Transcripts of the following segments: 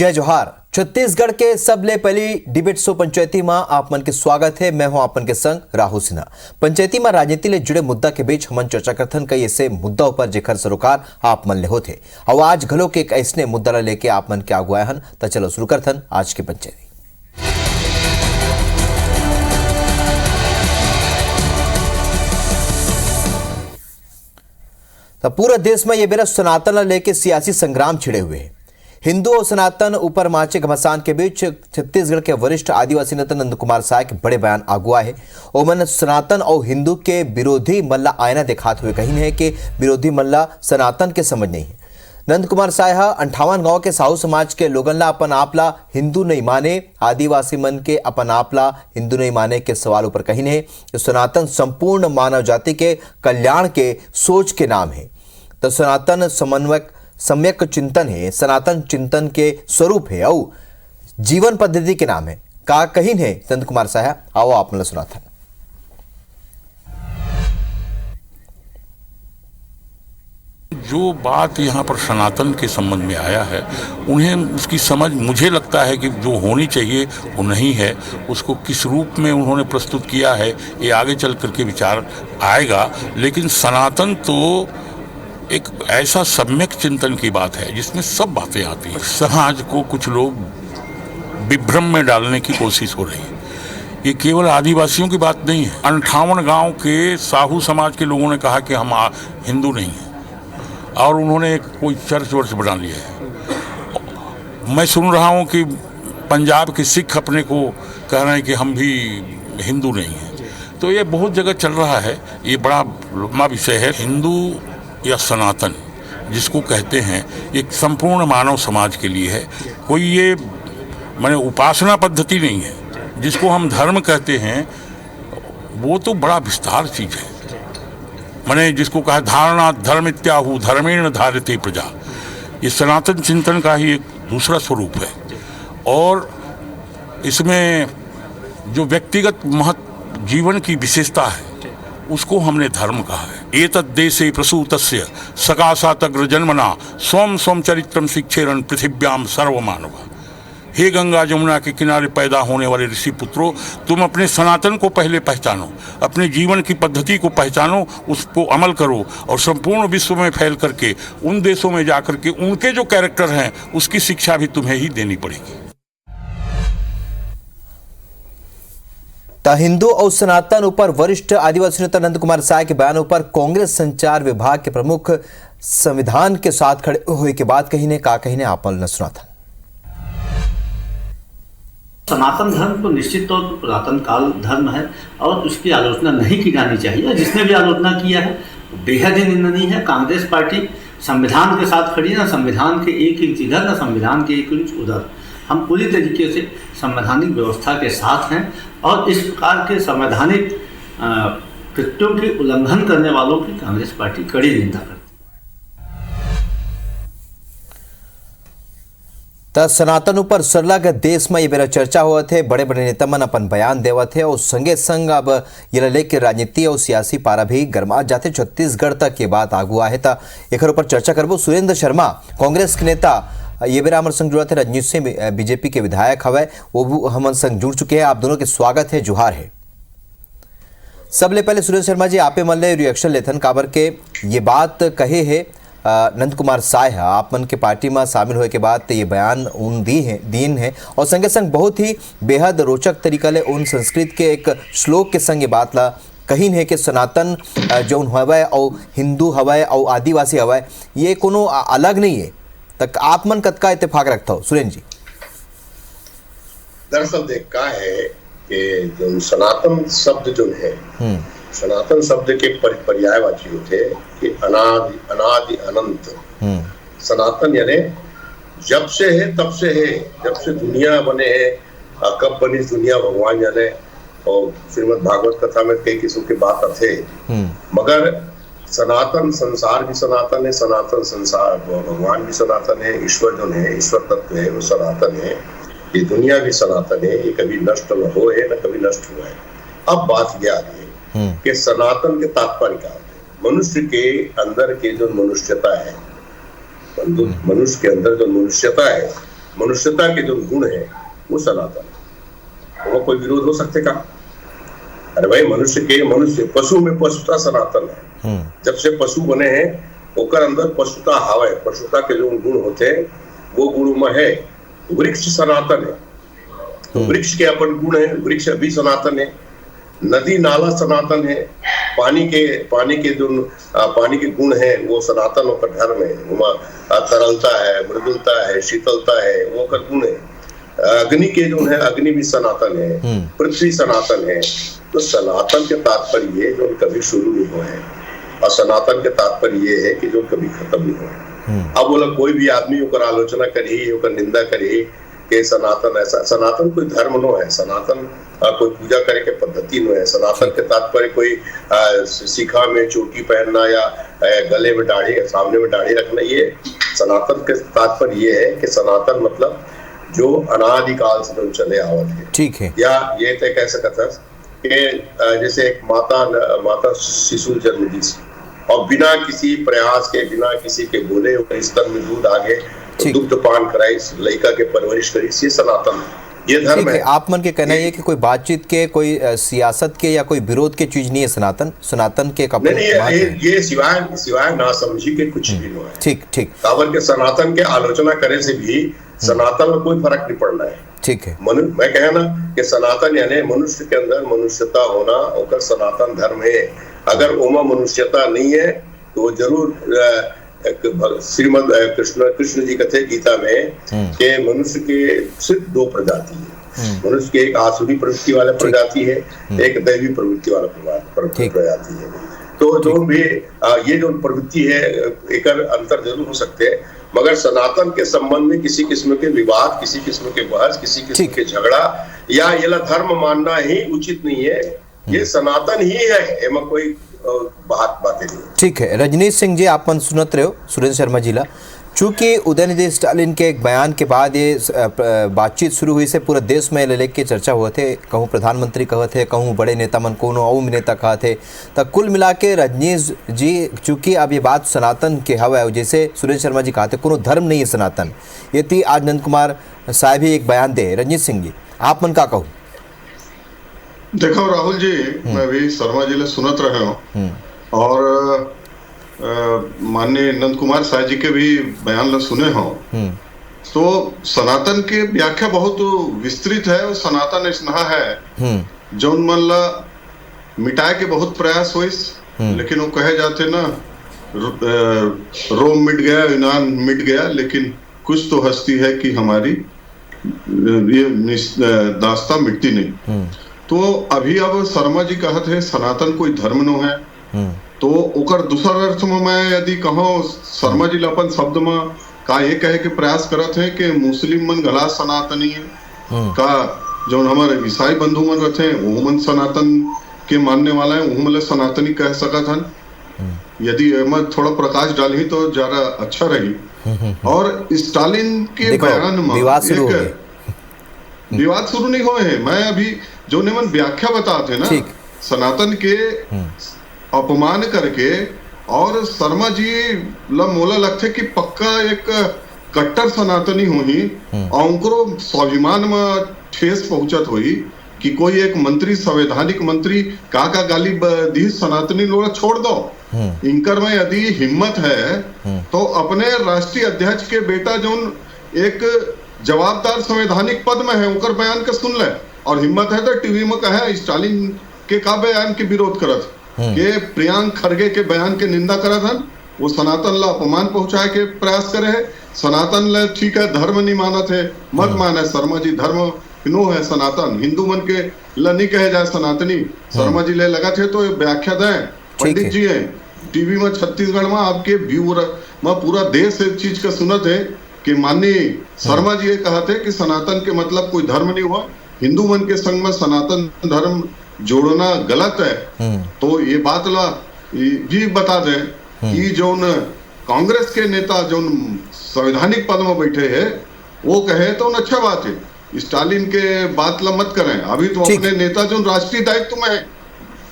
जय जोहार। छत्तीसगढ़ के सबले पहली डिबेट शो पंचायती में आप मन के स्वागत है। मैं हूं आप मन के संग राहुल सिन्हा। पंचायती में राजनीति ले जुड़े मुद्दा के बीच हमन चर्चा करथन कई ऐसे मुद्दा ऊपर जेकर सरोकार आप मन ले होथे और आज घलो के एक ऐसने मुद्दा ला लेके आप मन के आगु आए हन। तो चलो शुरू करथन आज की पंचायती। तो पूरा देश में ये बेरा सनातन ला लेके सियासी संग्राम छिड़े हुए हैं। हिंदू और सनातन ऊपर माचे घमासान के बीच छत्तीसगढ़ के वरिष्ठ आदिवासी नेता नंद कुमार साय के बड़े बयान आगुआ है। ओमन सनातन और हिंदू के विरोधी मल्ला आयना दिखाते हुए कही है कि विरोधी मल्ला सनातन के समझ नहीं है। नंद कुमार साय 58 गांव के साहू समाज के लोगन ला अपन आपला हिंदू नहीं माने, आदिवासी मन के अपन आपला हिंदू नहीं माने के सवाल ऊपर कही है कि सनातन संपूर्ण मानव जाति के कल्याण के सोच के नाम है। तो सनातन समन्वयक सम्यक चिंतन है, सनातन चिंतन के स्वरूप है और जीवन पद्धति के नाम है। का कहीं है नंद कुमार साहा, आओ आप मतलब सुना था। जो बात यहाँ पर सनातन के संबंध में आया है, उन्हें उसकी समझ मुझे लगता है कि जो होनी चाहिए वो नहीं है। उसको किस रूप में उन्होंने प्रस्तुत किया है ये आगे चल करके विचार आएगा। लेकिन सनातन तो एक ऐसा सम्यक चिंतन की बात है जिसमें सब बातें आती हैं। समाज को कुछ लोग विभ्रम में डालने की कोशिश हो रही है। ये केवल आदिवासियों की बात नहीं है। 58 गांव के साहू समाज के लोगों ने कहा कि हम हिंदू नहीं हैं और उन्होंने कोई चर्च वर्च बना लिया है। मैं सुन रहा हूँ कि पंजाब के सिख अपने को कह रहे हैं कि हम भी हिंदू नहीं हैं। तो ये बहुत जगह चल रहा है। ये बड़ा लंबा विषय है। हिंदू या सनातन जिसको कहते हैं एक संपूर्ण मानव समाज के लिए है। कोई ये माने उपासना पद्धति नहीं है। जिसको हम धर्म कहते हैं वो तो बड़ा विस्तार चीज है। माने जिसको कहा धारणा धर्म इत्याहु धर्मेण धारते प्रजा, ये सनातन चिंतन का ही एक दूसरा स्वरूप है। और इसमें जो व्यक्तिगत महत्व जीवन की विशेषता है उसको हमने धर्म कहा है। एतद्देशे प्रसूतस्य सकाशातग्र जन्मना स्वम स्वम चरित्रम शिक्षेरन पृथिव्याम सर्वमानव। हे गंगा जमुना के किनारे पैदा होने वाले ऋषि पुत्रों, तुम अपने सनातन को पहले पहचानो, अपने जीवन की पद्धति को पहचानो, उसको अमल करो और संपूर्ण विश्व में फैल करके उन देशों में जाकर के उनके जो कैरेक्टर हैं उसकी शिक्षा भी तुम्हें ही देनी पड़ेगी। हिंदू और सनातन ऊपर वरिष्ठ आदिवासी नेता नंद कुमार साय के बयान ऊपर कांग्रेस संचार विभाग के प्रमुख संविधान के साथ खड़े हुए के बाद कहीं ने आप न सुना था। सनातन धर्म तो निश्चित तौर पर पुरातन काल धर्म है और उसकी आलोचना नहीं की जानी चाहिए। जिसने भी आलोचना किया है बेहद ही निंदनीय है। कांग्रेस पार्टी संविधान के साथ खड़ी, ना संविधान के एक इंच इधर ना संविधान के एक इंच उधर। हम पूरी तरीके से संवैधानिक व्यवस्था के साथ हैं और इस प्रकार के संवैधानिक कृत्यों के उल्लंघन करने वालों की कांग्रेस पार्टी कड़ी निंदा करती है। सनातन ऊपर सरलग देश में ये बेरा चर्चा हुआ थे। बड़े बड़े नेता मन अपन बयान देवा थे और संगे संग अब ये लेके राजनीति और सियासी पारा भी गरमा जाते। छत्तीसगढ़ तक ये बात आगुआ है। तो एक ऊपर चर्चा करबो। सुरेंद्र शर्मा कांग्रेस के नेता ये बेरा हमारे संग जुड़ा थे। रजनीश सिंह बीजेपी के विधायक हवे, वो भी हमारे संग जुड़ चुके हैं। आप दोनों के स्वागत है, जोहार है। सबले पहले सुरेंद्र शर्मा जी आपे मन ले रिएक्शन लेथन काबर के ये बात कहे है नंद कुमार साय आप मन के पार्टी में शामिल होए के बाद ये बयान उन दीन है और संगे संग बहुत ही बेहद रोचक तरीका ले उन संस्कृत के एक श्लोक के संग ये बात ला कहीं है कि सनातन जो हवय और हिंदू हवय और आदिवासी हवय ये कोनो अलग नहीं है। तक आप मन कतका इत्तेफाक रखता हो सुरेंद्र जी? दरअसल देख का है कि जो सनातन शब्द जो है, सनातन शब्द के पर्यायवाची होते कि अनादि अनादि अनंत। सनातन यानी जब से है तब से है, जब से दुनिया बने है। कब बनी दुनिया भगवान जाने। और श्रीमद् भागवत कथा में कई किस्म की बात थे, मगर सनातन संसार भी सनातन है, सनातन संसार भगवान भी सनातन है, ईश्वर जो है ईश्वर तत्व है वो सनातन है, ये दुनिया भी सनातन है, ये कभी नष्ट न हो है न कभी नष्ट हुआ है। अब बात यह आ रही है कि सनातन के तात्पर्य क्या होते हैं। मनुष्य के अंदर के जो मनुष्यता है, मनुष्य के अंदर जो मनुष्यता है, मनुष्यता के जो गुण है वो सनातन है। वो कोई विरोध हो सकते का? अरे भाई, मनुष्य पशु में पशुता सनातन है। जब से पशु बने हैं ओकर अंदर पशुता हवे, पशुता के जो गुण होते हैं वो गुण में है। वृक्ष सनातन है, तो वृक्ष के अपन गुण है, वृक्ष भी सनातन है। नदी नाला सनातन है, पानी के जो पानी के गुण है वो सनातन होकर धर्म है। तरलता है, मृदुलता है, शीतलता है, वो कर गुण है। अग्नि के जो है, अग्नि भी सनातन है, पृथ्वी सनातन है। तो सनातन के तात्पर्य ये जो कभी शुरू नहीं हुआ है, और सनातन के तात्पर्य ये है कि जो कभी खत्म नहीं हुआ। अब बोला कोई भी आदमी ओकर आलोचना करी, ओकर निंदा करी कि सनातन ऐसा, सनातन कोई धर्म नो है, सनातन कोई पूजा करे के पद्धति नो है। सनातन के तात्पर्य कोई शिखा में चोटी पहनना या गले में दाढ़ी, सामने में दाढ़ी रखना, ये सनातन के तात्पर्य ये है कि सनातन मतलब जो अनादिकाल से जो चले आवत है। ठीक है। या ये तय कह सकता है कि जैसे एक माता शिशु जन्म दी और बिना किसी प्रयास के, बिना किसी के बोले स्तन में दूध आगे दुग्ध पान कराई, लड़का के परवरिश करी, ये सनातन है, ये धर्म है। आप मन के कहना है कि कोई बातचीत के, कोई सियासत के या कोई विरोध के चीज नहीं है सनातन के कपड़े नहीं, ये सिवाय ना समझी के कुछ भी नहीं है। ठीक ठीक। काबर के सनातन के आलोचना करे से भी सनातन में कोई फर्क नहीं पड़ना है। ठीक है। मैं कहे ना कि सनातन यानी मनुष्य के अंदर मनुष्यता होना, ओकर सनातन धर्म है। अगर ओमा मनुष्यता नहीं है तो जरूर श्रीमद कृष्ण जी कहते गीता में कि मनुष्य के सिर्फ दो प्रजाति है। मनुष्य के एक आसुरी प्रवृत्ति वाला प्रजाति है, एक दैवी प्रवृत्ति वाला प्रजाति है। तो जो भी ये जो प्रवृत्ति है एक अंतर जरूर हो सकते हैं, मगर सनातन के संबंध में किसी किस्म के विवाद, किसी किस्म के बहस, किसी किस्म के झगड़ा या ये धर्म मानना ही उचित नहीं है। ये सनातन ही है, एमा कोई बातें नहीं। ठीक है। रजनीश सिंह जी, आप मन सुनत रहे हो सुरेंद्र शर्मा जी ला। चूंकि उदयनिधि स्टालिन के एक बयान के बाद ये बातचीत शुरू हुई से पूरे देश में लेके चर्चा हुए थे, कहूँ प्रधानमंत्री कहे थे, कहूँ बड़े नेता मन कोनो और नेता कहा थे। तो कुल मिला के रजनीश जी, चूंकि अब ये बात सनातन के हवा है, जैसे सुरेंद्र शर्मा जी कहा थे कोनो धर्म नहीं है सनातन, ये थी आज नंद कुमार साहब ही एक बयान दे। रजनीश सिंह जी, आप मन का कहूँ? देखो राहुल जी, मैं भी शर्मा जी ले सुनत रहे हूँ और माननीय नंद कुमार साह जी के भी बयान ला सुने हो। तो सनातन की व्याख्या बहुत विस्तृत है और सनातन ऐसा है जौन मन ला मिटाए के बहुत प्रयास हुई, लेकिन वो कहे जाते ना, रोम मिट गया, यूनान मिट गया, लेकिन कुछ तो हस्ती है कि हमारी ये दास्ता मिटती नहीं। तो अभी अब शर्मा जी कहते हैं सनातन कोई धर्म नो है, तो ओकर दूसर अर्थ में मैं यदि कहूँ शर्मा जी अपन शब्द में का ये कहे के प्रयास करत है कि मुस्लिम मन गला सनातनी है का, जो हमारे ईसाई बंधु मन रहते हैं वो मन सनातन के मानने वाला है, वो मतलब सनातनी कह सकत हन। यदि मैं थोड़ा प्रकाश डाली तो ज्यादा अच्छा रही। और स्टालिन के बयान में विवाद शुरू नहीं हुए हैं। मैं अभी जो निमन व्याख्या बताते ना सनातन के अपमान करके, और शर्मा जी ला मोला लगते कि पक्का एक कट्टर सनातनी हुई और उनको स्वाभिमान में ठेस पहुंचत हुई कि कोई एक मंत्री, संवैधानिक मंत्री का गाली दी सनातनी लोग छोड़ दो। इनकर में यदि हिम्मत है तो अपने राष्ट्रीय अध्यक्ष के बेटा जो एक जवाबदार संवैधानिक पद में है उनकर बयान के सुन ले, और हिम्मत है तो टीवी में कहे स्टालिन के का बयान के विरोध करत के प्रियांक खड़गे के बयान के निंदा करत हन, वो सनातन ला अपमान पहुंचाए के प्रयास करे है। सनातन ला ठीक है धर्म नहीं मानत है, मत माने शर्मा जी, धर्म नो है सनातन, हिंदू मन के ला नहीं कहे जाए सनातनी। शर्मा जी ले लगा थे तो व्याख्या दें, पंडित जी है टीवी में छत्तीसगढ़ में आपके व्यू में पूरा देश एक चीज का सुनत है कि माननीय शर्मा जी ये कहते कि सनातन के मतलब कोई धर्म नहीं हुआ, हिंदू मन के संग में सनातन धर्म जोड़ना गलत है। तो ये बात ला भी बता दें कि जो कांग्रेस के नेता जो संवैधानिक पद में बैठे हैं वो कहे तो अच्छा बात है, स्टालिन के बात ला मत करें। अभी तो अपने नेता जो राष्ट्रीय दायित्व में है,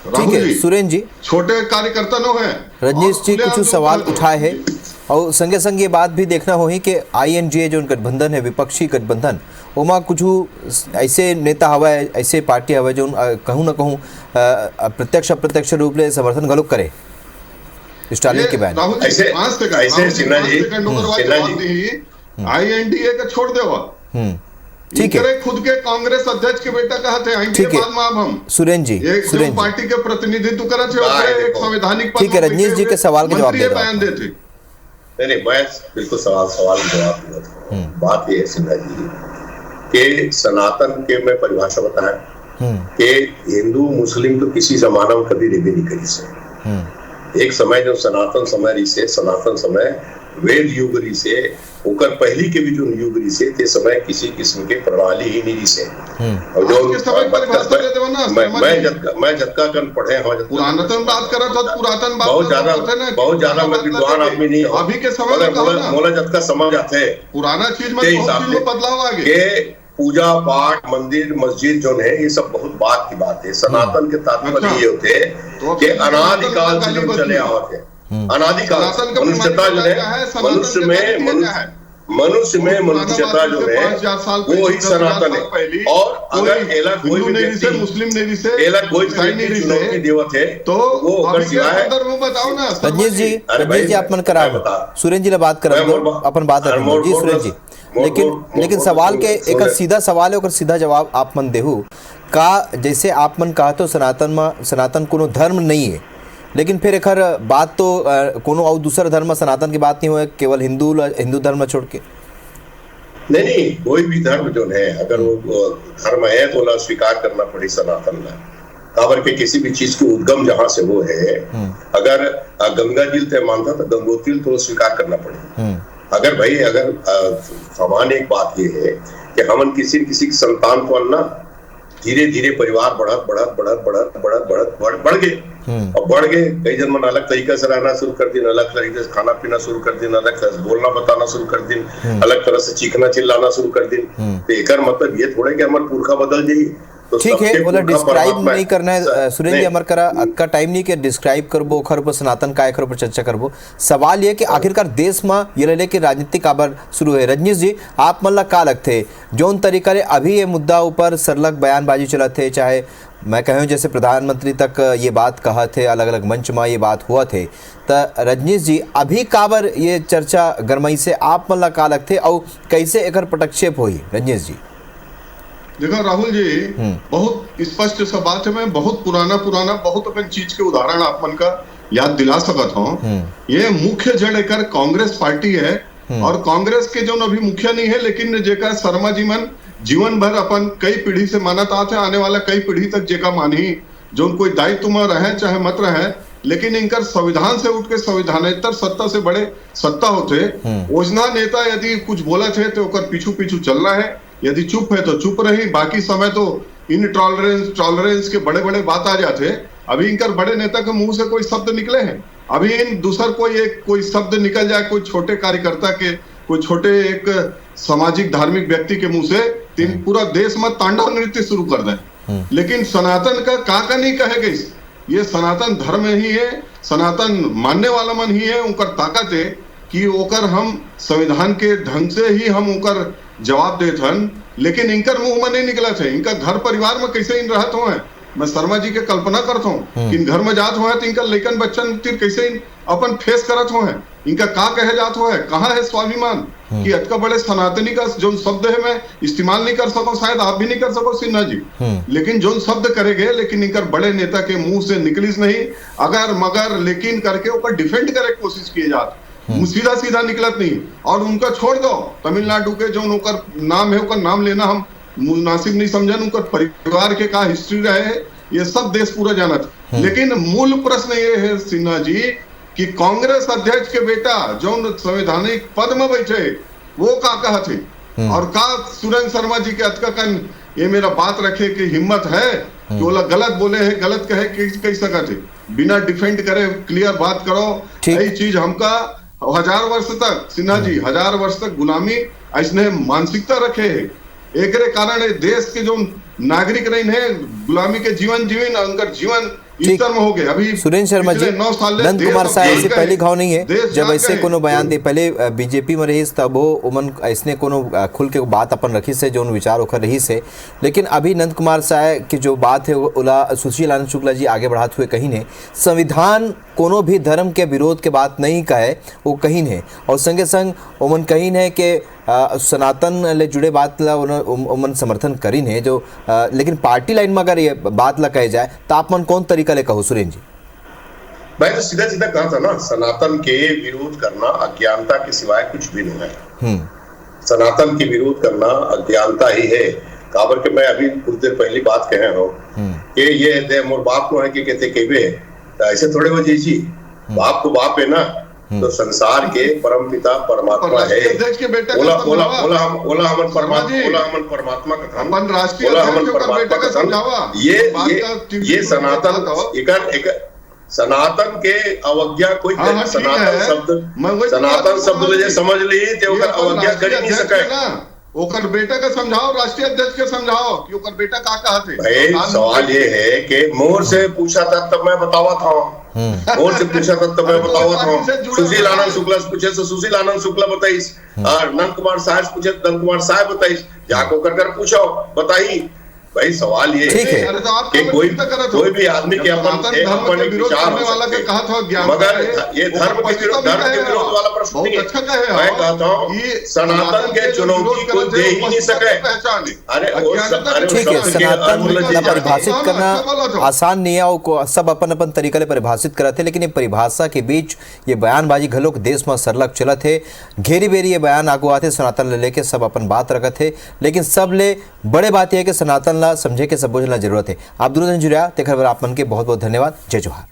ठीक है सुरेंद्र जी, छोटे कार्यकर्ता नो है। रजनीश जी कुछ सवाल उठाए है, और संगे संग ये बात भी देखना होही कि INDA जो गठबंधन है, विपक्षी गठबंधन, ओमा कुछ ऐसे नेता हवा, ऐसे पार्टी हवा जो कहूँ ना कहूँ प्रत्यक्ष अप्रत्यक्ष रूप से समर्थन गलत करे स्टालिन के बयान। ऐसे सिन्हा जी INDA का छोड़ देवा, ठीक है, खुद के कांग्रेस अध्यक्ष के बेटा कहा थे INDA बाद में अब हम सुरेन जी पार्टी के प्रतिनिधित्व करा थे एक संवैधानिक, ठीक है, रजनीश जी के सवाल के जवाब दे रहा हूं। नहीं मैं बिल्कुल सवाल का जवाब दूंगा। बात ये है सिन्हा जी कि सनातन के मैं परिभाषा बताया कि हिंदू मुस्लिम तो किसी जमाना में कभी रिबी नहीं करी से। एक समय जो सनातन समय वेद युग री से होकर पहली के भी जो युग री से ते समय किसी किस्म के प्रणाली ही नहीं से। और जो मैं जत्का कन पढ़े हैं पुरातन बात करा था, पुरातन बात बहुत ज्यादा मैं विद्वान आदमी नहीं हूं। अभी के समय में मोला जत्का समझ आते पुराना चीज में बदलाव आ गया। पूजा पाठ मंदिर मस्जिद जो है ये सब बहुत बात की बात है। सनातन के तात्पर्य ये होते कि अनादिकाल से जो चले आवत है, अनादिकाल मनुष्यता जो है मनुष्य में मनुष्यता जो है वो ही सनातन है। और अगर एला कोई भी व्यक्ति मुस्लिम नेवी से एला कोई भी चुनौती देवत है तो वो अगर सिवाय बताओ ना रजनीश जी आप मन करा सुरेन जी ने बात करा अपन बात जी सुरेन जी, लेकिन सवाल के एक सीधा सवाल है और सीधा जवाब आप मन देहू का। जैसे आप मन कहा तो सनातन कोनो धर्म नहीं है, लेकिन फिर एक बात तो कोनो और दूसरा धर्म सनातन की बात नहीं हुए, केवल हिंदू धर्म छोड़ के नहीं कोई भी धर्म जो है अगर वो धर्म है तो ला स्वीकार करना पड़ी सनातन ला। काबर के किसी भी चीज की उद्गम जहां से वो है, अगर गंगा जी तय मानता तो गंगोत्री तो स्वीकार करना पड़े। अगर भाई सामान्य एक बात ये है कि हम किसी की संतान को अन्ना धीरे धीरे परिवार बढ़ गए और बढ़ गए। कई जन मन अलग तरीके से रहना शुरू कर दिन, अलग तरीके से खाना पीना शुरू कर दिन, अलग तरह से बोलना बताना शुरू कर दिन, अलग तरह से चीखना चिल्लाना शुरू कर दिन। तो एक मतलब ये थोड़े कि हमारे पुरखा बदल जाइए तो ठीक है, बोला डिस्क्राइब नहीं करना है सुरेन जी अमर करा का टाइम नहीं कि डिस्क्राइब करबो खर पर सनातन काय खर पर चर्चा करबो। सवाल ये कि आखिरकार देश में ये लेके राजनीतिक काबर शुरू है। रजनीश जी आप मन ला का लगते जौन तरीका ले अभी ये मुद्दा ऊपर सरलग बयानबाजी चलत थे, चाहे मैं कहूँ जैसे प्रधानमंत्री तक ये बात कहा थे, अलग अलग मंच में ये बात हुआ थे, तो रजनीश जी अभी काबर ये चर्चा गरमई से आप मन ला का लगते और कैसे एक पटक्षेप हुई। रजनीश जी देखो राहुल जी बहुत स्पष्ट सा बात है, मैं बहुत पुराना बहुत अपन चीज के उदाहरण आप मन का याद दिला सकत हूँ। ये मुख्य जड़ एक कांग्रेस पार्टी है और कांग्रेस के जो अभी मुखिया नहीं है, लेकिन जेका शर्मा जी मन जीवन भर अपन कई पीढ़ी से मानत आते, आने वाला कई पीढ़ी तक जेका मानी जो कोई दायित्व में रहे चाहे मत रहे, लेकिन इनकर संविधान से उठ के संविधानेतर सत्ता से बड़े सत्ता होते। योजना नेता यदि कुछ बोला थे तो पीछू चलना है, यदि चुप है तो चुप रही, बाकी समय तो इन टॉलरेंस के बड़े बात आ जाते। अभी इनकर बड़े नेता के मुंह से कोई शब्द निकले हैं, अभी इन दूसर कोई शब्द निकल जाए कोई छोटे कार्यकर्ता के, कोई छोटे एक सामाजिक धार्मिक व्यक्ति के मुंह से, तीन पूरा देश में तांडव नृत्य शुरू कर दे। लेकिन सनातन का नहीं कहेगा, ये सनातन धर्म ही है, सनातन मानने वाला मन ही है, उनकर ताकत है कि ओकर हम संविधान के ढंग से ही हम ओकर जवाब देते हन। लेकिन इनकर मुंह में नहीं निकला थे, इनका घर परिवार में कैसे इन रहत हो। मैं शर्मा जी के कल्पना करता हूँ इन घर में जात हो तो इनका लेकिन बच्चन कैसे अपन फेस करत हो, इनका का कहे जात हो, कहाँ है स्वाभिमान कि अतका बड़े सनातनी का जो शब्द है मैं इस्तेमाल नहीं कर सको, शायद आप भी नहीं कर सको सिन्हा जी, लेकिन जो शब्द करेंगे लेकिन इनकर बड़े नेता के मुंह से निकलिस नहीं, अगर मगर लेकिन करके ऊपर डिफेंड करे कोशिश किए जात, सीधा निकलत नहीं। और उनका छोड़ दो, तमिलनाडु के जो उनका नाम है, उनका नाम लेना हम मुनासिब नहीं समझन, उनका परिवार के का हिस्ट्री रहे ये सब देश पूरा जानत। लेकिन मूल प्रश्न ये है सिन्हा जी कि कांग्रेस अध्यक्ष के बेटा जो संवैधानिक पद में बैठे वो का कहा थे और का सुरेंद्र शर्मा जी के अतका ये मेरा बात रखे कि हिम्मत है कि वो गलत बोले है, गलत कहे कह सका थे, बिना डिफेंड करे क्लियर बात करो। यही चीज हमका 1000 वर्ष तक सिन्हा जी 1000 वर्ष तक गुलामी ऐसने मानसिकता रखे है, एक कारण देश के जो नागरिक नहीं है गुलामी के जीवन उनका जीवन इस टर्म हो गए। अभी सुरेंद्र शर्मा जी, 9 साल नंद कुमार साय ऐसे पहली घाव नहीं है जब ऐसे कोनो बयान दे। पहले बीजेपी में रही तब वो उमन ऐसने कोनो खुल के बात अपन रखी से जो विचार होकर रही से, लेकिन अभी नंद कुमार साय की जो बात है ओला सुशील आनंद शुक्ला जी आगे बढ़ाते हुए कहीं ने संविधान कोनो भी धर्म के विरोध के बात नहीं कहे, वो कहीं है और संगे संग उमन कहीं है कि सनातन ले जुड़े बात ला उमन समर्थन करीन है जो लेकिन पार्टी लाइन में अगर ये बात ला कहे जाए तो आप मन कौन तरीका ले कहो सुरेंद्र जी? मैं तो सीधा सीधा कहा था ना, सनातन के विरोध करना अज्ञानता के सिवाय कुछ भी नहीं है। सनातन के विरोध करना अज्ञानता ही है। काबर के मैं अभी कुछ देर पहली बात कहे हो कि ये दे मोर बाप को है कि कहते केवे ऐसे थोड़े हो जी बाप तो बाप है ना, तो संसार के परम पिता परमात्मा है। ओला ओला ओला हम ओला हमन परमात्मा ओला हमन परमात्मा का काम अपन राष्ट्रीय ओला हमन परमात्मा का समझावा। ये सनातन एक सनातन के अवज्ञा कोई सनातन शब्द ले समझ ली ते ओकर अवज्ञा कर नहीं सके। ओकर बेटा का समझाओ, राष्ट्रीय अध्यक्ष के समझाओ कि ओकर बेटा का कहते। भाई सवाल ये है कि मोर से पूछा था तब मैं बतावा था, मोर से पूछा था तब मैं बतावा था। सुशील आनंद शुक्ला से पूछे तो सुशील आनंद शुक्ला बताइस, और नंद कुमार साय से पूछे नंद कुमार साय बताइस, जाको कर पूछो बताई। भाई सवाल ये है कि कोई भी आदमी के अपन विचार हो सकते, मगर ये धर्म के विरोध वाला प्रश्न नहीं है। मैं कहता हूँ सनातन के चुनौती को दे ही नहीं सके। ठीक है, सनातन परिभाषित करना आसान नहीं है और सब अपन अपन तरीका ले परिभाषित करते, लेकिन ये परिभाषा के बीच ये बयानबाजी घलोक देश में सरलग चलत है। घेरी बेरी ये बयान आगू आते सनातन ले लेके सब अपन बात रखत है, लेकिन सब ले बड़े बात यह है कि सनातन ला समझे के सब बुझना जरूरत है। आप दुरुदन जुड़िया ते खबर आप मन के बहुत बहुत धन्यवाद। जय जोहार।